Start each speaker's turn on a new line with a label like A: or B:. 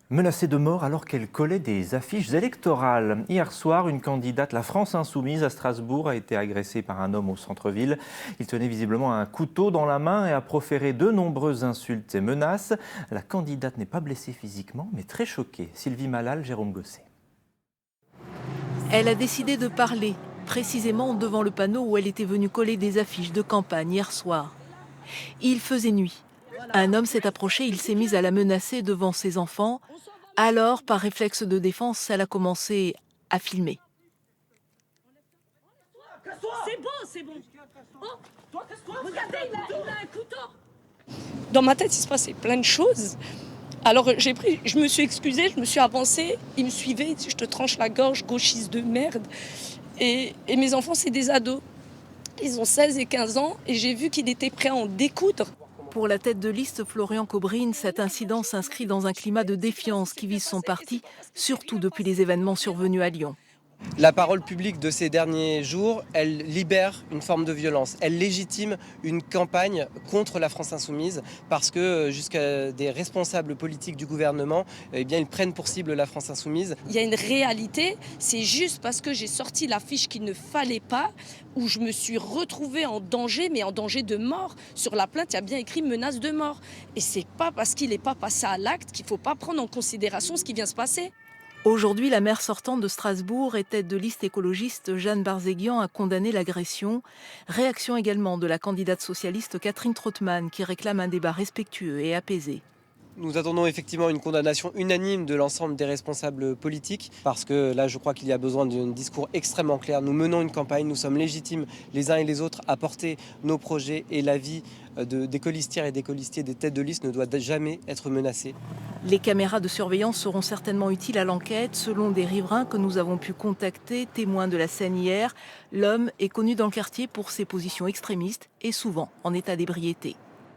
A: Menacée de mort alors qu'elle collait des affiches électorales. Hier soir, une candidate, la France Insoumise à Strasbourg, a été agressée par un homme au centre-ville. Il tenait visiblement un couteau dans la main et a proféré de nombreuses insultes et menaces. La candidate n'est pas blessée physiquement, mais très choquée. Sylvie Malal, Jérôme Gosset.
B: Elle a décidé de parler, précisément devant le panneau où elle était venue coller des affiches de campagne hier soir. Il faisait nuit. Un homme s'est approché, il s'est mis à la menacer devant ses enfants. Alors, par réflexe de défense, elle a commencé à filmer.
C: C'est bon. Oh, regardez, il a un couteau.
D: Dans ma tête, il se passait plein de choses. Alors je me suis excusée, je me suis avancée. Il me suivait, je te tranche la gorge, gauchiste de merde. Et mes enfants, c'est des ados. Ils ont 16 et 15 ans et j'ai vu qu'il était prêt à en découdre.
B: Pour la tête de liste Florian Cobrine, cet incident s'inscrit dans un climat de défiance qui vise son parti, surtout depuis les événements survenus à Lyon.
E: La parole publique de ces derniers jours, elle libère une forme de violence. Elle légitime une campagne contre la France Insoumise parce que jusqu'à des responsables politiques du gouvernement, eh bien, ils prennent pour cible la France Insoumise.
D: Il y a une réalité, c'est juste parce que j'ai sorti l'affiche qu'il ne fallait pas, où je me suis retrouvée en danger, mais en danger de mort. Sur la plainte, il y a bien écrit menace de mort. Et c'est pas parce qu'il n'est pas passé à l'acte qu'il ne faut pas prendre en considération ce qui vient se passer.
B: Aujourd'hui, la maire sortante de Strasbourg et tête de liste écologiste Jeanne Barzéguian a condamné l'agression. Réaction également de la candidate socialiste Catherine Trautmann qui réclame un débat respectueux et apaisé.
E: Nous attendons effectivement une condamnation unanime de l'ensemble des responsables politiques parce que là je crois qu'il y a besoin d'un discours extrêmement clair. Nous menons une campagne, nous sommes légitimes les uns et les autres à porter nos projets et la vie des colistières et des colistiers des têtes de liste ne doit jamais être menacée.
B: Les caméras de surveillance seront certainement utiles à l'enquête. Selon des riverains que nous avons pu contacter, témoins de la scène hier, l'homme est connu dans le quartier pour ses positions extrémistes et souvent en état d'ébriété.